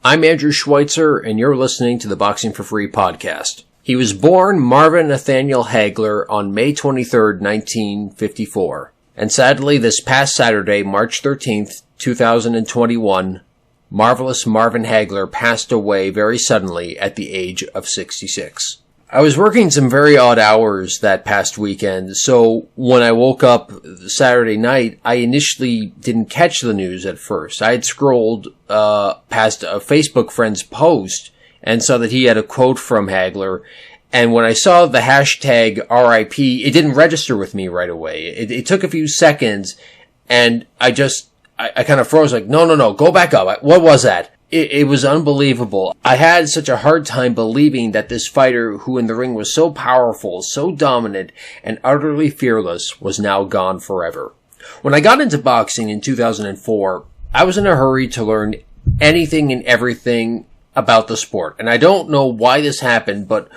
I'm Andrew Schweitzer, and you're listening to the Boxing for Free podcast. He was born Marvin Nathaniel Hagler on May 23, 1954. And sadly, this past Saturday, March 13th, 2021, Marvelous Marvin Hagler passed away very suddenly at the age of 66. I was working some very odd hours that past weekend, so when I woke up Saturday night, I initially didn't catch the news at first. I had scrolled past a Facebook friend's post and saw that he had a quote from Hagler, and when I saw the hashtag RIP, it didn't register with me right away. It took a few seconds, and I kind of froze, like, no, go back up. What was that? It was unbelievable. I had such a hard time believing that this fighter, who in the ring was so powerful, so dominant, and utterly fearless, was now gone forever. When I got into boxing in 2004, I was in a hurry to learn anything and everything about the sport. And I don't know why this happened, but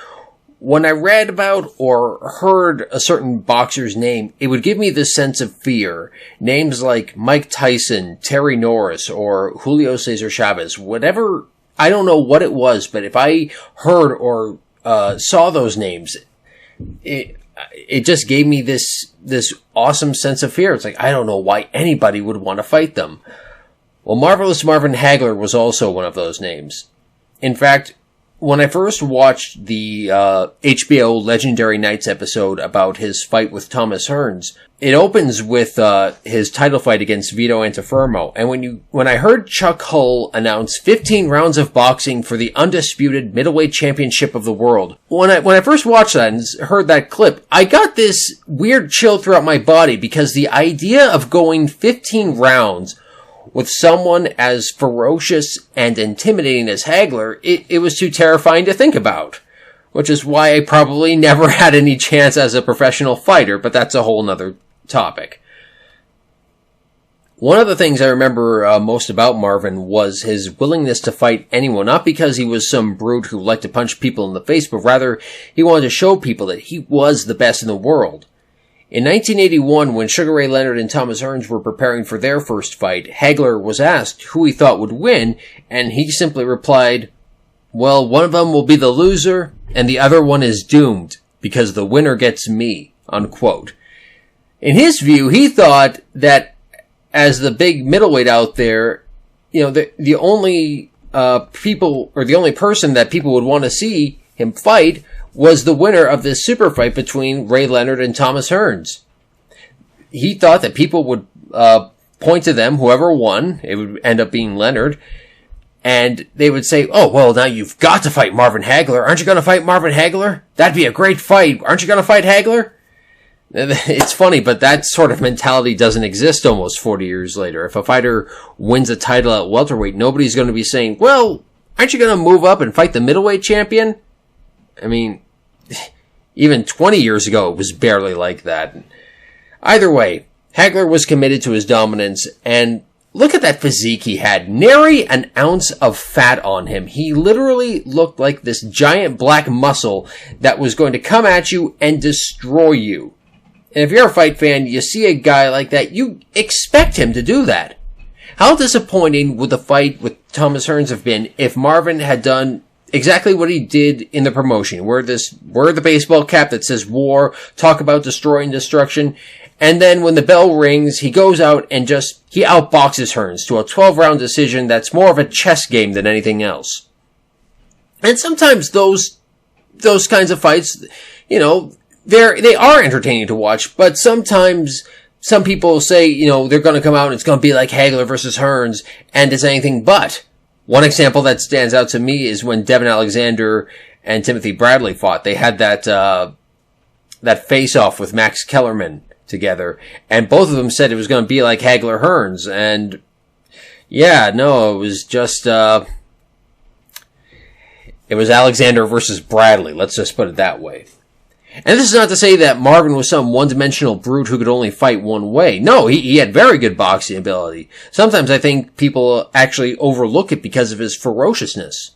when I read about or heard a certain boxer's name, it would give me this sense of fear. Names like Mike Tyson, Terry Norris, or Julio Cesar Chavez, whatever, I don't know what it was, but if I heard or saw those names, it just gave me this awesome sense of fear. It's like, I don't know why anybody would want to fight them. Well, Marvelous Marvin Hagler was also one of those names. In fact, when I first watched the HBO Legendary Nights episode about his fight with Thomas Hearns, it opens with his title fight against Vito Antuofermo. And when I heard Chuck Hull announce 15 rounds of boxing for the undisputed middleweight championship of the world, when I first watched that and heard that clip, I got this weird chill throughout my body, because the idea of going 15 rounds with someone as ferocious and intimidating as Hagler, it was too terrifying to think about. Which is why I probably never had any chance as a professional fighter, but that's a whole nother topic. One of the things I remember most about Marvin was his willingness to fight anyone, not because he was some brute who liked to punch people in the face, but rather he wanted to show people that he was the best in the world. In 1981, when Sugar Ray Leonard and Thomas Hearns were preparing for their first fight, Hagler was asked who he thought would win, and he simply replied, "Well, one of them will be the loser, and the other one is doomed, because the winner gets me," unquote. In his view, he thought that as the big middleweight out there, the only people, or the only person that people would want to see him fight was the winner of this super fight between Ray Leonard and Thomas Hearns. He thought that people would point to them, whoever won, it would end up being Leonard, and they would say, "Oh, well, now you've got to fight Marvin Hagler. Aren't you going to fight Marvin Hagler? That'd be a great fight. Aren't you going to fight Hagler?" It's funny, but that sort of mentality doesn't exist almost 40 years later. If a fighter wins a title at welterweight, nobody's going to be saying, "Well, aren't you going to move up and fight the middleweight champion?" I mean, even 20 years ago, it was barely like that. Either way, Hagler was committed to his dominance, and look at that physique he had. Nary an ounce of fat on him. He literally looked like this giant black muscle that was going to come at you and destroy you. And if you're a fight fan, you see a guy like that, you expect him to do that. How disappointing would the fight with Thomas Hearns have been if Marvin had done exactly what he did in the promotion? Wear the baseball cap that says war, talk about destroying destruction, and then when the bell rings, he goes out and he outboxes Hearns to a 12-round decision that's more of a chess game than anything else. And sometimes those kinds of fights, they are entertaining to watch, but sometimes some people say, they're going to come out and it's going to be like Hagler versus Hearns, and it's anything but. One example that stands out to me is when Devin Alexander and Timothy Bradley fought. They had that face-off with Max Kellerman together, and both of them said it was going to be like Hagler Hearns, and it was just, it was Alexander versus Bradley. Let's just put it that way. And this is not to say that Marvin was some one-dimensional brute who could only fight one way. No, he had very good boxing ability. Sometimes I think people actually overlook it because of his ferociousness.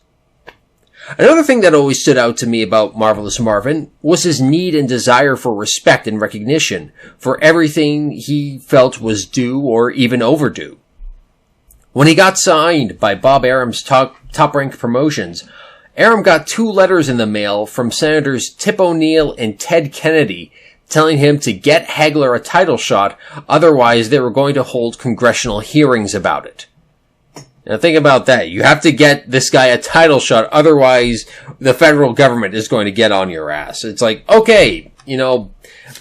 Another thing that always stood out to me about Marvelous Marvin was his need and desire for respect and recognition for everything he felt was due or even overdue. When he got signed by Bob Arum's top-ranked promotions, Arum got 2 letters in the mail from Senators Tip O'Neill and Ted Kennedy telling him to get Hagler a title shot, otherwise they were going to hold congressional hearings about it. Now think about that. You have to get this guy a title shot, otherwise the federal government is going to get on your ass. It's like, okay,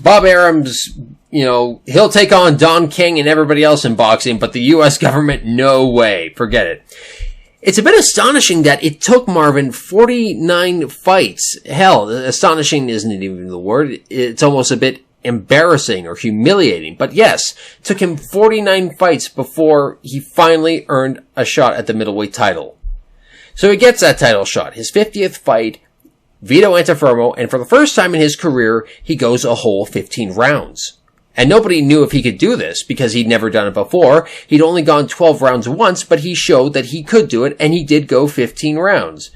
Bob Arum's, he'll take on Don King and everybody else in boxing, but the U.S. government, no way. Forget it. It's a bit astonishing that it took Marvin 49 fights. Hell, astonishing isn't even the word. It's almost a bit embarrassing or humiliating. But yes, it took him 49 fights before he finally earned a shot at the middleweight title. So he gets that title shot. His 50th fight, Vito Antuofermo, and for the first time in his career, he goes a whole 15 rounds. And nobody knew if he could do this because he'd never done it before. He'd only gone 12 rounds once, but he showed that he could do it, and he did go 15 rounds.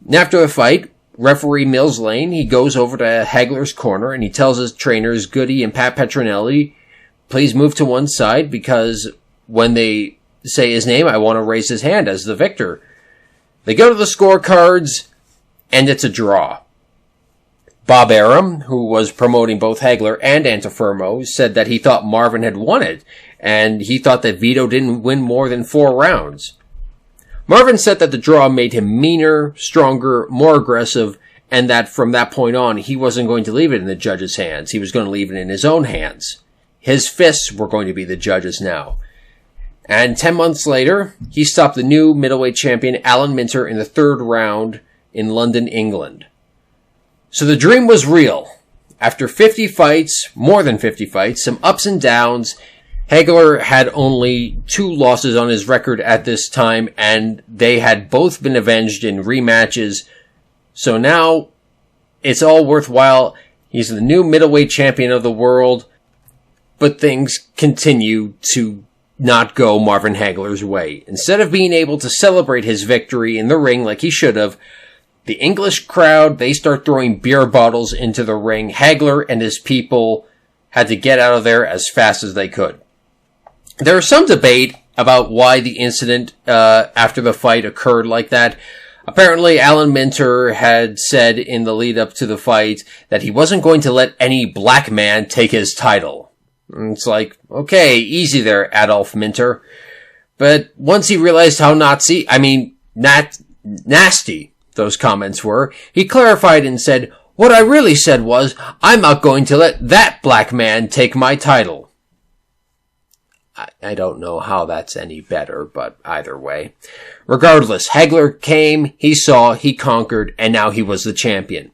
And after the fight, referee Mills Lane, he goes over to Hagler's corner and he tells his trainers, Goody and Pat Petronelli, please move to one side because when they say his name, I want to raise his hand as the victor. They go to the scorecards, and it's a draw. Bob Arum, who was promoting both Hagler and Antuofermo, said that he thought Marvin had won it, and he thought that Vito didn't win more than 4 rounds. Marvin said that the draw made him meaner, stronger, more aggressive, and that from that point on, he wasn't going to leave it in the judges' hands. He was going to leave it in his own hands. His fists were going to be the judges now. And 10 months later, he stopped the new middleweight champion Alan Minter in the 3rd round in London, England. So the dream was real. After 50 fights, more than 50 fights, some ups and downs, Hagler had only 2 losses on his record at this time, and they had both been avenged in rematches. So now, it's all worthwhile. He's the new middleweight champion of the world, but things continue to not go Marvin Hagler's way. Instead of being able to celebrate his victory in the ring like he should have, the English crowd, they start throwing beer bottles into the ring. Hagler and his people had to get out of there as fast as they could. There is some debate about why the incident after the fight occurred like that. Apparently, Alan Minter had said in the lead up to the fight that he wasn't going to let any black man take his title. And it's like, okay, easy there, Adolf Minter. But once he realized how nasty those comments were, he clarified and said, what I really said was, I'm not going to let that black man take my title. I don't know how that's any better, but either way. Regardless, Hagler came, he saw, he conquered, and now he was the champion.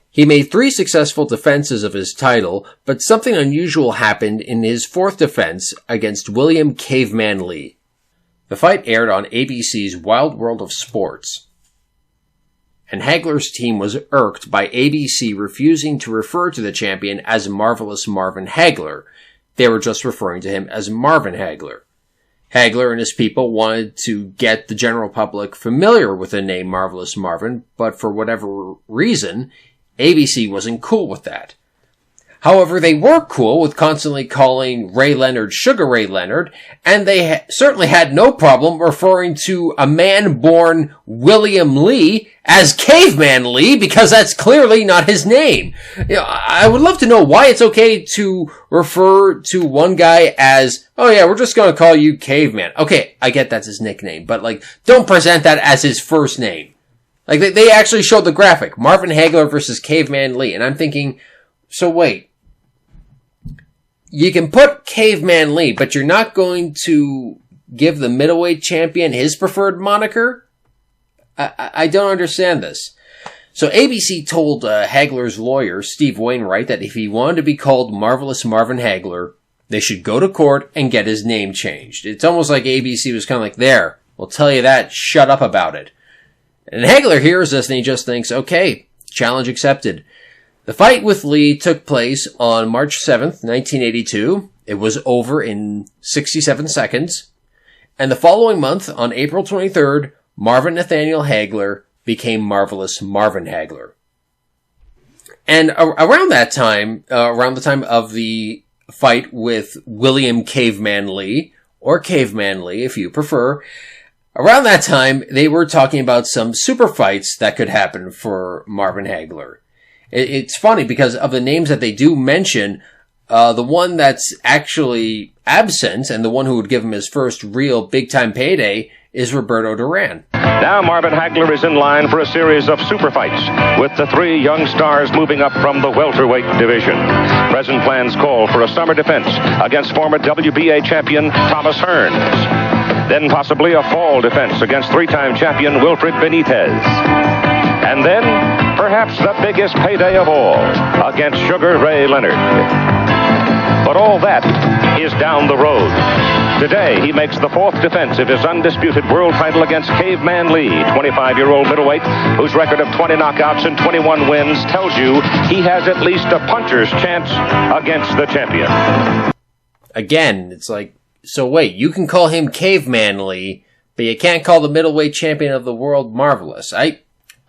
He made 3 successful defenses of his title, but something unusual happened in his 4th defense against William Caveman Lee. The fight aired on ABC's Wild World of Sports, and Hagler's team was irked by ABC refusing to refer to the champion as Marvelous Marvin Hagler. They were just referring to him as Marvin Hagler. Hagler and his people wanted to get the general public familiar with the name Marvelous Marvin, but for whatever reason, ABC wasn't cool with that. However, they were cool with constantly calling Ray Leonard Sugar Ray Leonard, and they certainly had no problem referring to a man born William Lee as Caveman Lee, because that's clearly not his name. I would love to know why it's okay to refer to one guy as, oh yeah, we're just going to call you Caveman. Okay, I get that's his nickname, but don't present that as his first name. They actually showed the graphic, Marvin Hagler versus Caveman Lee, and I'm thinking, so wait, you can put Caveman Lee, but you're not going to give the middleweight champion his preferred moniker? I don't understand this. So ABC told Hagler's lawyer, Steve Wainwright, that if he wanted to be called Marvelous Marvin Hagler, they should go to court and get his name changed. It's almost like ABC was kind of like, there, we'll tell you that, shut up about it. And Hagler hears this and he just thinks, okay, challenge accepted. The fight with Lee took place on March 7th, 1982. It was over in 67 seconds. And the following month, on April 23rd, Marvin Nathaniel Hagler became Marvelous Marvin Hagler. And around that time, around the time of the fight with William Caveman Lee, or Caveman Lee if you prefer. Around that time, they were talking about some super fights that could happen for Marvin Hagler. It's funny because of the names that they do mention, the one that's actually absent and the one who would give him his first real big-time payday is Roberto Duran. Now Marvin Hagler is in line for a series of super fights, with the three young stars moving up from the welterweight division. Present plans call for a summer defense against former WBA champion Thomas Hearns. Then possibly a fall defense against three-time champion Wilfred Benitez. And then, perhaps the biggest payday of all, against Sugar Ray Leonard. But all that is down the road. Today, he makes the fourth defense of his undisputed world title against Caveman Lee, 25-year-old middleweight, whose record of 20 knockouts and 21 wins tells you he has at least a puncher's chance against the champion. Again, it's like, so wait, you can call him Caveman Lee, but you can't call the middleweight champion of the world Marvelous.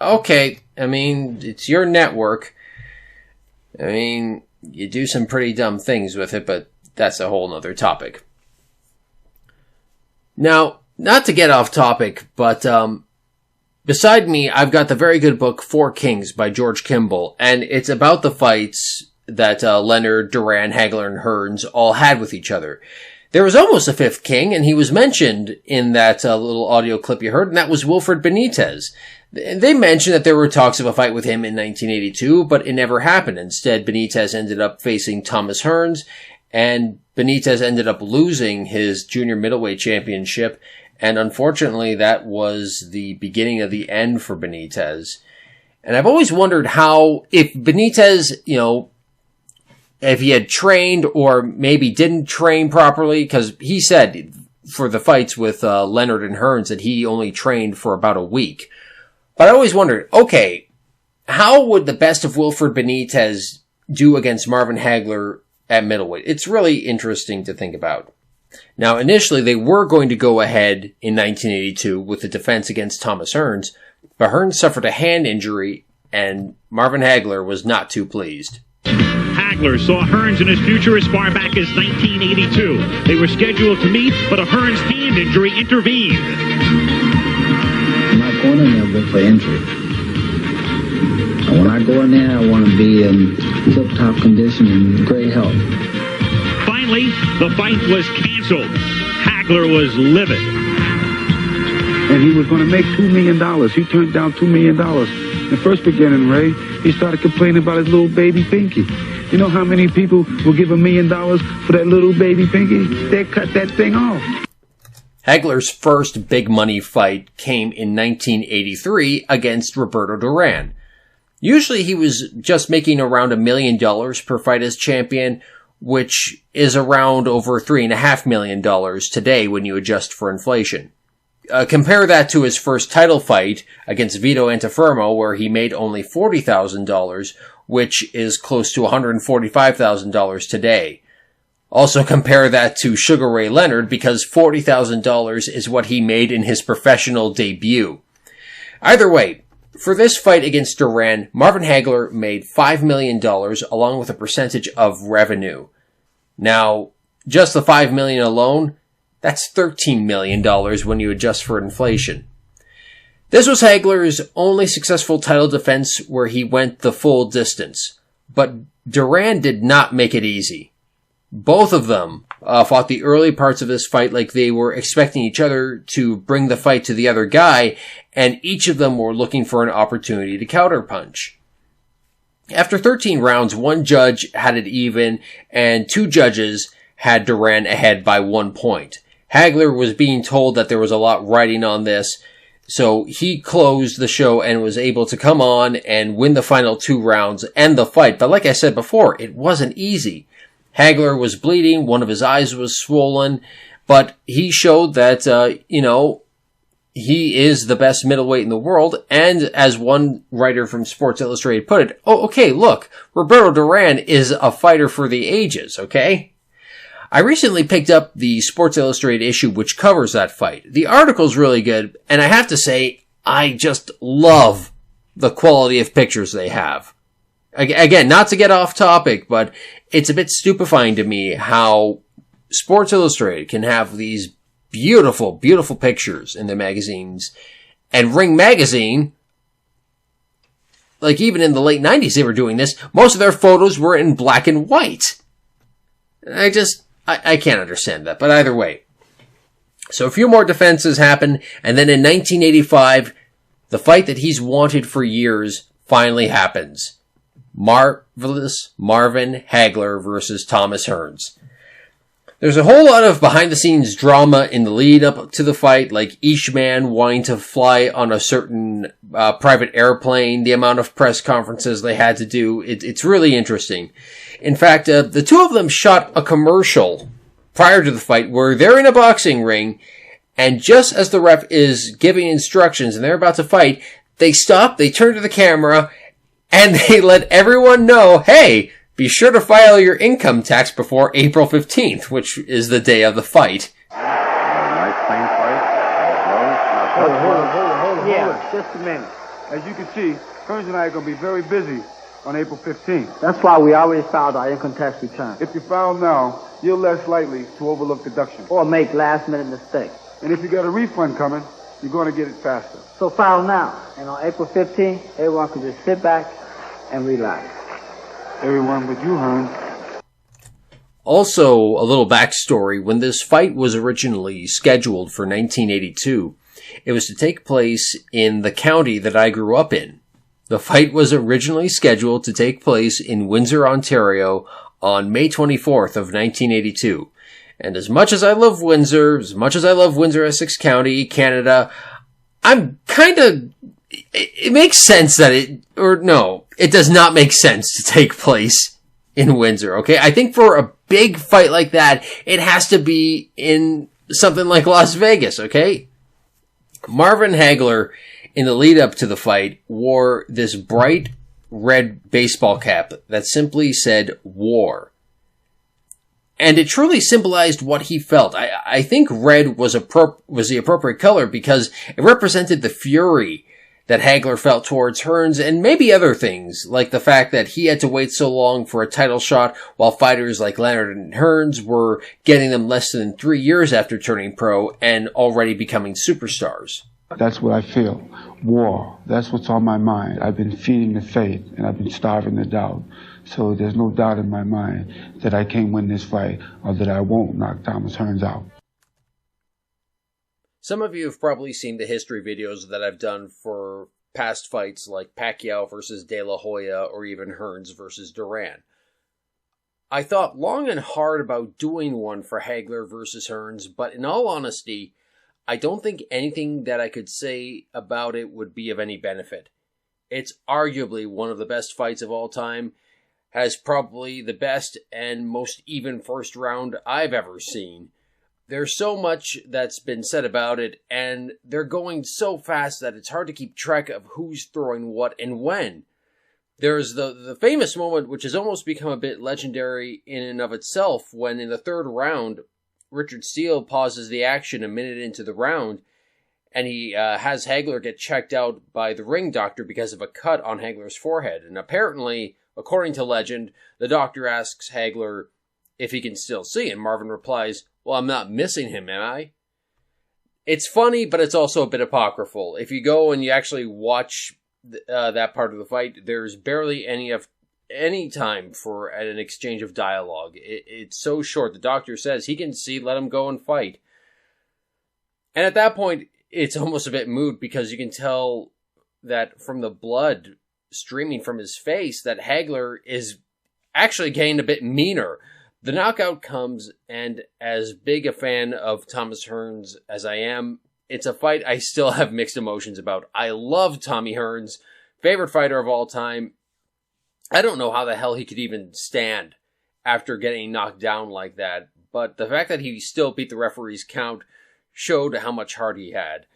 Okay, I mean, it's your network. I mean, you do some pretty dumb things with it, but that's a whole nother topic. Now, not to get off topic, but beside me, I've got the very good book, Four Kings by George Kimball, and it's about the fights that Leonard, Duran, Hagler, and Hearns all had with each other. There was almost a fifth king, and he was mentioned in that little audio clip you heard, and that was Wilfred Benitez. They mentioned that there were talks of a fight with him in 1982, but it never happened. Instead, Benitez ended up facing Thomas Hearns, and Benitez ended up losing his junior middleweight championship, and unfortunately, that was the beginning of the end for Benitez. And I've always wondered how, if Benitez, if he had trained or maybe didn't train properly, because he said for the fights with Leonard and Hearns that he only trained for about a week. But I always wondered, okay, how would the best of Wilfred Benitez do against Marvin Hagler at middleweight? It's really interesting to think about. Now, initially, they were going to go ahead in 1982 with the defense against Thomas Hearns, but Hearns suffered a hand injury, and Marvin Hagler was not too pleased. Hagler saw Hearns in his future as far back as 1982. They were scheduled to meet, but a Hearns hand injury intervened. I'm not going in there for injury. And when I go in there, I want to be in tip-top condition and great health. Finally, the fight was canceled. Hagler was livid. And he was going to make $2 million. He turned down $2 million. In the first beginning, Ray, he started complaining about his little baby pinky. You know how many people will give $1 million for that little baby pinky? They cut that thing off. Hagler's first big money fight came in 1983 against Roberto Duran. Usually he was just making around $1 million per fight as champion, which is around over $3.5 million today when you adjust for inflation. Compare that to his first title fight against Vito Antuofermo, where he made only $40,000, which is close to $145,000 today. Also compare that to Sugar Ray Leonard, because $40,000 is what he made in his professional debut. Either way, for this fight against Duran, Marvin Hagler made $5 million along with a percentage of revenue. Now, just the $5 million alone, that's $13 million when you adjust for inflation. This was Hagler's only successful title defense where he went the full distance. But Duran did not make it easy. Both of them fought the early parts of this fight like they were expecting each other to bring the fight to the other guy, and each of them were looking for an opportunity to counterpunch. After 13 rounds, one judge had it even, and two judges had Duran ahead by 1 point. Hagler was being told that there was a lot riding on this, so he closed the show and was able to come on and win the final 2 rounds and the fight. But like I said before, it wasn't easy. Hagler was bleeding, one of his eyes was swollen, but he showed that, he is the best middleweight in the world, and as one writer from Sports Illustrated put it, okay, look, Roberto Duran is a fighter for the ages, okay? I recently picked up the Sports Illustrated issue which covers that fight. The article's really good, and I have to say, I just love the quality of pictures they have. Again, not to get off topic, but it's a bit stupefying to me how Sports Illustrated can have these beautiful, beautiful pictures in their magazines, and Ring Magazine, like even in the late 90s they were doing this, most of their photos were in black and white. I can't understand that, but either way. So a few more defenses happen, and then in 1985, the fight that he's wanted for years finally happens. Marvelous Marvin Hagler versus Thomas Hearns. There's a whole lot of behind-the-scenes drama in the lead up to the fight, like each man wanting to fly on a certain private airplane, the amount of press conferences they had to do. It's really interesting. In fact, the two of them shot a commercial prior to the fight where they're in a boxing ring, and just as the ref is giving instructions and they're about to fight, they stop, they turn to the camera, and they let everyone know, hey, be sure to file your income tax before April 15th, which is the day of the fight. Nice clean fight. Hold on. Just a minute. As you can see, Hearns and I are going to be very busy on April 15th. That's why we always filed our income tax return. If you file now, you're less likely to overlook deductions. Or make last-minute mistakes. And if you got a refund coming, you're going to get it faster. So file now. And on April 15th, everyone can just sit back and relax. Everyone but you, Hearns. Also, a little backstory. When this fight was originally scheduled for 1982, it was to take place in the county that I grew up in. The fight was originally scheduled to take place in Windsor, Ontario on May 24th of 1982. And as much as I love Windsor, as much as I love Windsor, Essex County, Canada, it makes sense that it does not make sense to take place in Windsor, okay? I think for a big fight like that, it has to be in something like Las Vegas, okay? Marvin Hagler, in the lead up to the fight, wore this bright red baseball cap that simply said war. And it truly symbolized what he felt. I think red was the appropriate color because it represented the fury that Hagler felt towards Hearns, and maybe other things, like the fact that he had to wait so long for a title shot while fighters like Leonard and Hearns were getting them less than 3 years after turning pro and already becoming superstars. That's what I feel. War. That's what's on my mind. I've been feeding the faith, and I've been starving the doubt. So there's no doubt in my mind that I can't win this fight or that I won't knock Thomas Hearns out. Some of you have probably seen the history videos that I've done for past fights like Pacquiao versus De La Hoya or even Hearns versus Duran. I thought long and hard about doing one for Hagler versus Hearns, but in all honesty, I don't think anything that I could say about it would be of any benefit. It's arguably one of the best fights of all time, has probably the best and most even first round I've ever seen. There's so much that's been said about it, and they're going so fast that it's hard to keep track of who's throwing what and when. There's the famous moment, which has almost become a bit legendary in and of itself, when in the third round, Richard Steele pauses the action a minute into the round, and he has Hagler get checked out by the ring doctor because of a cut on Hagler's forehead. And apparently, according to legend, the doctor asks Hagler if he can still see, and Marvin replies, "Well, I'm not missing him, am I?" It's funny, but it's also a bit apocryphal. If you go and you actually watch that part of the fight, there's barely any time for an exchange of dialogue. It's so short. The doctor says he can see, let him go and fight. And at that point, it's almost a bit moot because you can tell that from the blood streaming from his face that Hagler is actually getting a bit meaner. The knockout comes, and as big a fan of Thomas Hearns as I am, it's a fight I still have mixed emotions about. I love Tommy Hearns, favorite fighter of all time. I don't know how the hell he could even stand after getting knocked down like that, but the fact that he still beat the referee's count showed how much heart he had.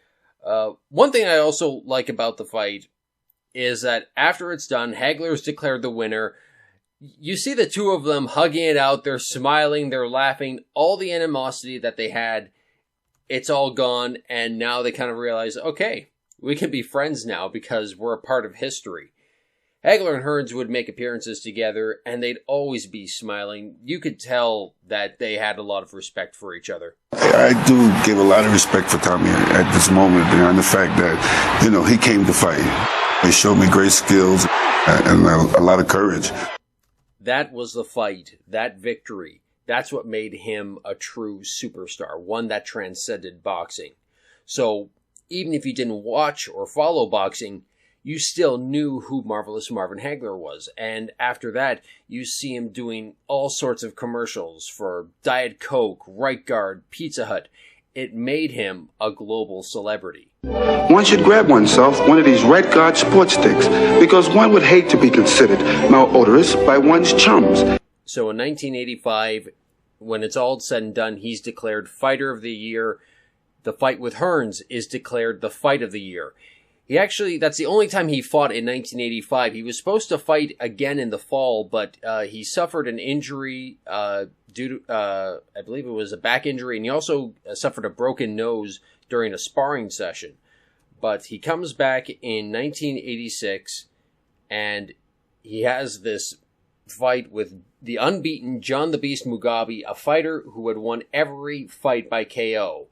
One thing I also like about the fight is that after it's done, Hagler's declared the winner. You see the two of them hugging it out. They're smiling. They're laughing. All the animosity that they had, it's all gone. And now they kind of realize, okay, we can be friends now because we're a part of history. Hagler and Hearns would make appearances together, and they'd always be smiling. You could tell that they had a lot of respect for each other. I do give a lot of respect for Tommy at this moment, and the fact that, he came to fight. He showed me great skills and a lot of courage. That was the fight, that victory. That's what made him a true superstar, one that transcended boxing. So, even if you didn't watch or follow boxing, you still knew who Marvelous Marvin Hagler was. And after that, you see him doing all sorts of commercials for Diet Coke, Right Guard, Pizza Hut. It made him a global celebrity. One should grab oneself one of these Right Guard sports sticks because one would hate to be considered malodorous by one's chums. So in 1985, when it's all said and done, he's declared Fighter of the Year. The fight with Hearns is declared the Fight of the Year. That's the only time he fought in 1985. He was supposed to fight again in the fall, but he suffered an injury due to, I believe it was a back injury, and he also suffered a broken nose during a sparring session. But he comes back in 1986, and he has this fight with the unbeaten John the Beast Mugabe, a fighter who had won every fight by KO.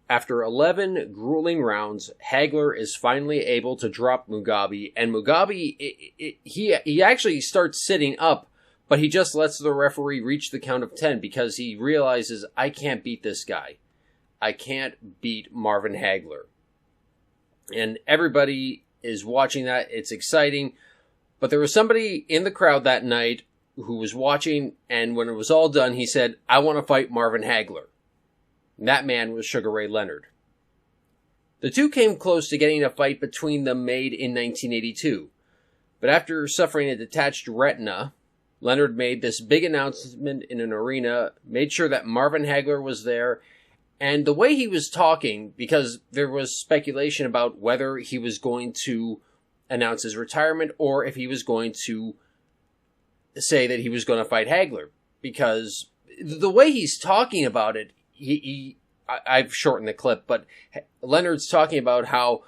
After 11 grueling rounds, Hagler is finally able to drop Mugabe, and Mugabe, he actually starts sitting up, but he just lets the referee reach the count of 10 because he realizes, I can't beat this guy. I can't beat Marvin Hagler. And everybody is watching that. It's exciting. But there was somebody in the crowd that night who was watching, and when it was all done, he said, I want to fight Marvin Hagler. And that man was Sugar Ray Leonard. The two came close to getting a fight between them made in 1982. But after suffering a detached retina, Leonard made this big announcement in an arena, made sure that Marvin Hagler was there, and the way he was talking, because there was speculation about whether he was going to announce his retirement or if he was going to say that he was going to fight Hagler. Because the way he's talking about it, I've shortened the clip, but Leonard's talking about how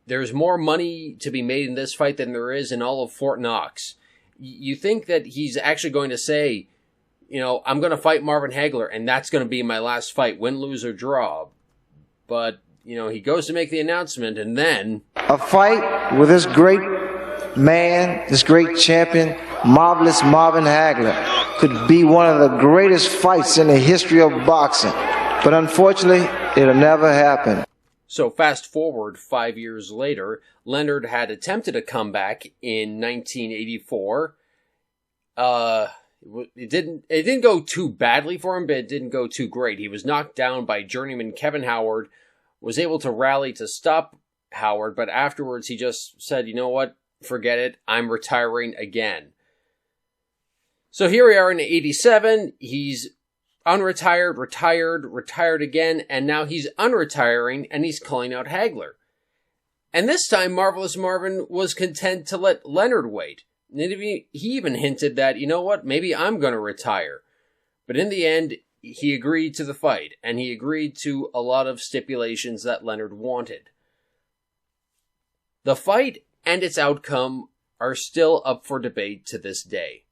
there's more money to be made in this fight than there is in all of Fort Knox. You think that he's actually going to say, I'm going to fight Marvin Hagler, and that's going to be my last fight, win, lose, or draw. But, he goes to make the announcement, and then... A fight with this great man, this great champion, Marvelous Marvin Hagler, could be one of the greatest fights in the history of boxing. But unfortunately, it'll never happen. So fast forward 5 years later, Leonard had attempted a comeback in 1984. It didn't go too badly for him, but it didn't go too great. He was knocked down by journeyman Kevin Howard, was able to rally to stop Howard, but afterwards he just said, you know what, forget it, I'm retiring again. So here we are in 87, he's unretired, retired again, and now he's unretiring, and he's calling out Hagler. And this time, Marvelous Marvin was content to let Leonard wait. And he even hinted that, you know what, maybe I'm going to retire. But in the end, he agreed to the fight, and he agreed to a lot of stipulations that Leonard wanted. The fight and its outcome are still up for debate to this day.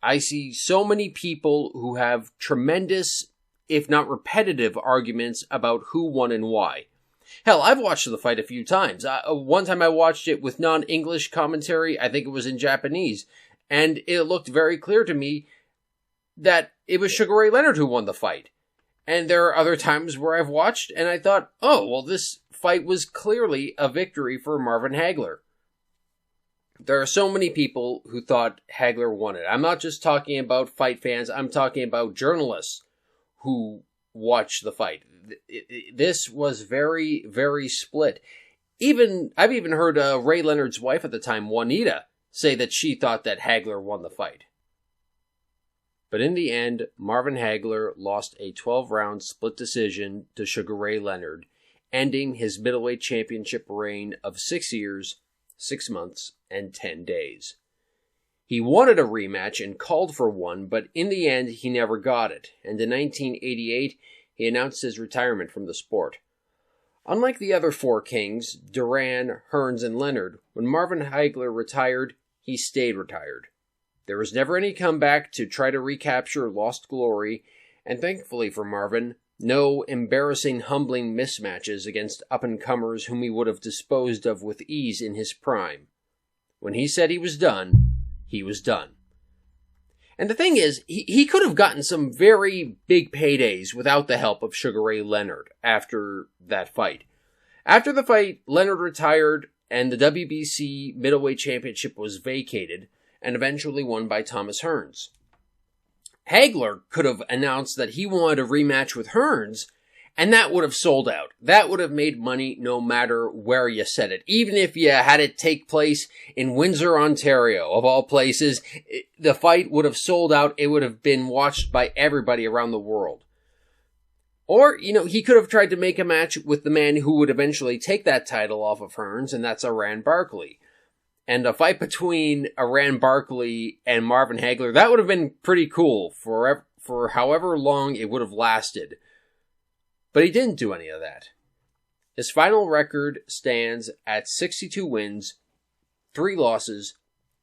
I see so many people who have tremendous, if not repetitive, arguments about who won and why. Hell, I've watched the fight a few times. One time I watched it with non-English commentary. I think it was in Japanese. And it looked very clear to me that it was Sugar Ray Leonard who won the fight. And there are other times where I've watched and I thought, oh, well, this fight was clearly a victory for Marvin Hagler. There are so many people who thought Hagler won it. I'm not just talking about fight fans. I'm talking about journalists who watched the fight. This was very, very split. I've even heard Ray Leonard's wife at the time, Juanita, say that she thought that Hagler won the fight. But in the end, Marvin Hagler lost a 12-round split decision to Sugar Ray Leonard, ending his middleweight championship reign of 6 years, 6 months, and 10 days. He wanted a rematch and called for one, but in the end, he never got it, and in 1988, he announced his retirement from the sport. Unlike the other four kings, Duran, Hearns, and Leonard, when Marvin Hagler retired, he stayed retired. There was never any comeback to try to recapture lost glory, and thankfully for Marvin, no embarrassing, humbling mismatches against up-and-comers whom he would have disposed of with ease in his prime. When he said he was done, he was done. And the thing is, he could have gotten some very big paydays without the help of Sugar Ray Leonard after that fight. After the fight, Leonard retired, and the WBC Middleweight Championship was vacated, and eventually won by Thomas Hearns. Hagler could have announced that he wanted a rematch with Hearns, and that would have sold out. That would have made money no matter where you said it. Even if you had it take place in Windsor, Ontario, of all places, the fight would have sold out. It would have been watched by everybody around the world. Or, he could have tried to make a match with the man who would eventually take that title off of Hearns, and that's Iran Barkley. And a fight between Iran Barkley and Marvin Hagler, that would have been pretty cool for however long it would have lasted. But he didn't do any of that. His final record stands at 62 wins, 3 losses,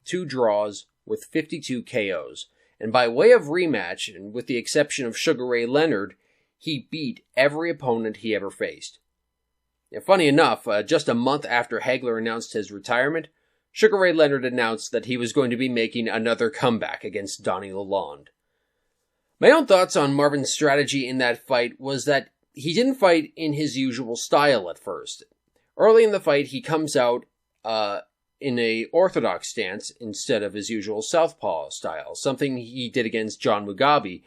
2 draws, with 52 KOs. And by way of rematch, and with the exception of Sugar Ray Leonard, he beat every opponent he ever faced. And funny enough, just a month after Hagler announced his retirement, Sugar Ray Leonard announced that he was going to be making another comeback against Donnie Lalonde. My own thoughts on Marvin's strategy in that fight was that he didn't fight in his usual style at first. Early in the fight, he comes out in a orthodox stance instead of his usual southpaw style, something he did against John Mugabe.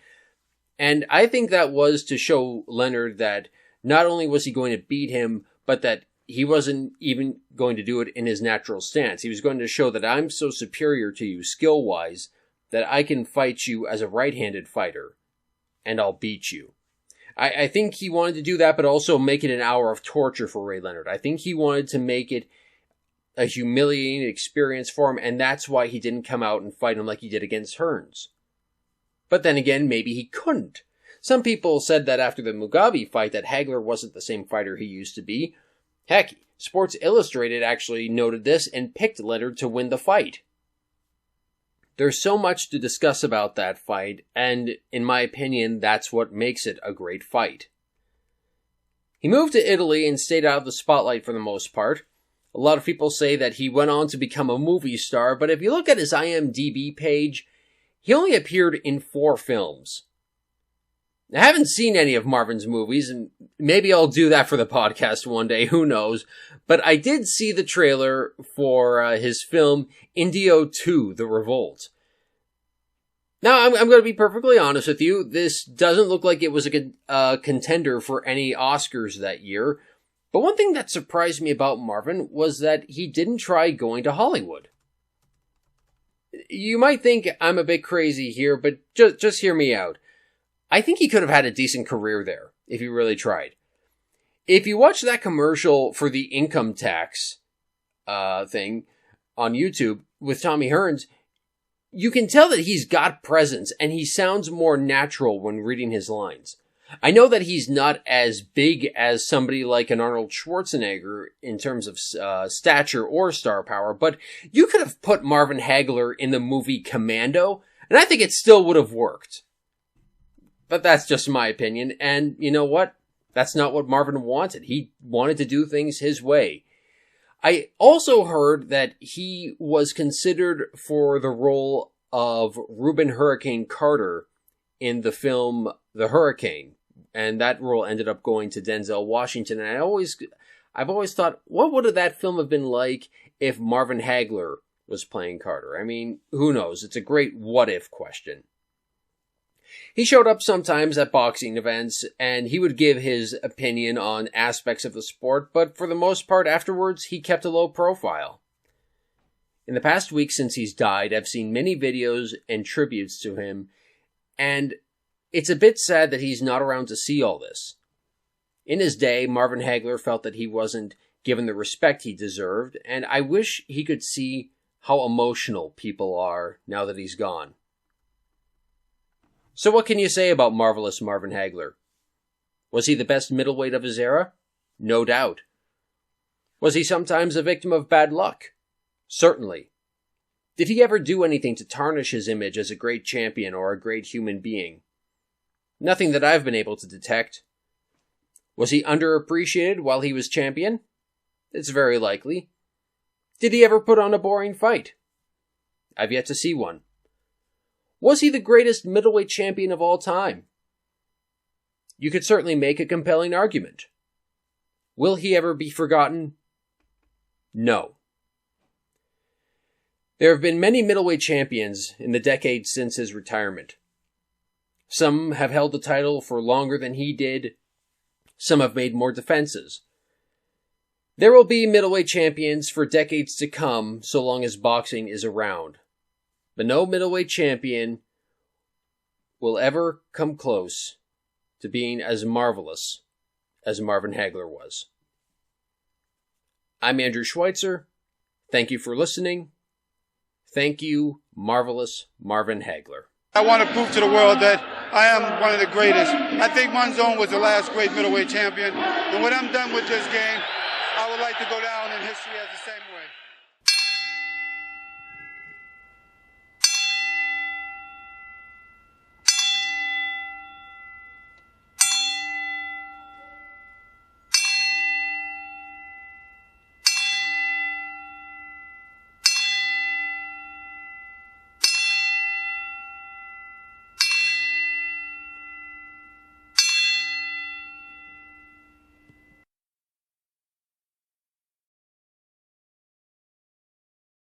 And I think that was to show Leonard that not only was he going to beat him, but that he wasn't even going to do it in his natural stance. He was going to show that I'm so superior to you skill-wise that I can fight you as a right-handed fighter, and I'll beat you. I think he wanted to do that, but also make it an hour of torture for Ray Leonard. I think he wanted to make it a humiliating experience for him, and that's why he didn't come out and fight him like he did against Hearns. But then again, maybe he couldn't. Some people said that after the Mugabe fight that Hagler wasn't the same fighter he used to be. Heck, Sports Illustrated actually noted this and picked Leonard to win the fight. There's so much to discuss about that fight, and in my opinion, that's what makes it a great fight. He moved to Italy and stayed out of the spotlight for the most part. A lot of people say that he went on to become a movie star, but if you look at his IMDb page, he only appeared in 4 films. I haven't seen any of Marvin's movies, and maybe I'll do that for the podcast one day, who knows. But I did see the trailer for his film Indio 2, The Revolt. Now, I'm going to be perfectly honest with you. This doesn't look like it was a contender for any Oscars that year. But one thing that surprised me about Marvin was that he didn't try going to Hollywood. You might think I'm a bit crazy here, but just hear me out. I think he could have had a decent career there, if he really tried. If you watch that commercial for the income tax thing on YouTube with Tommy Hearns, you can tell that he's got presence, and he sounds more natural when reading his lines. I know that he's not as big as somebody like an Arnold Schwarzenegger in terms of stature or star power, but you could have put Marvin Hagler in the movie Commando, and I think it still would have worked. But that's just my opinion, and you know what? That's not what Marvin wanted. He wanted to do things his way. I also heard that he was considered for the role of Reuben Hurricane Carter in the film The Hurricane, and that role ended up going to Denzel Washington. And I've always thought, what would that film have been like if Marvin Hagler was playing Carter? I mean, who knows? It's a great what-if question. He showed up sometimes at boxing events, and he would give his opinion on aspects of the sport, but for the most part afterwards, he kept a low profile. In the past week since he's died, I've seen many videos and tributes to him, and it's a bit sad that he's not around to see all this. In his day, Marvin Hagler felt that he wasn't given the respect he deserved, and I wish he could see how emotional people are now that he's gone. So what can you say about Marvelous Marvin Hagler? Was he the best middleweight of his era? No doubt. Was he sometimes a victim of bad luck? Certainly. Did he ever do anything to tarnish his image as a great champion or a great human being? Nothing that I've been able to detect. Was he underappreciated while he was champion? It's very likely. Did he ever put on a boring fight? I've yet to see one. Was he the greatest middleweight champion of all time? You could certainly make a compelling argument. Will he ever be forgotten? No. There have been many middleweight champions in the decades since his retirement. Some have held the title for longer than he did. Some have made more defenses. There will be middleweight champions for decades to come so long as boxing is around. But no middleweight champion will ever come close to being as marvelous as Marvin Hagler was. I'm Andrew Schweitzer. Thank you for listening. Thank you, marvelous Marvin Hagler. I want to prove to the world that I am one of the greatest. I think Monzon was the last great middleweight champion. And when I'm done with this game, I would like to go down in history as the same way.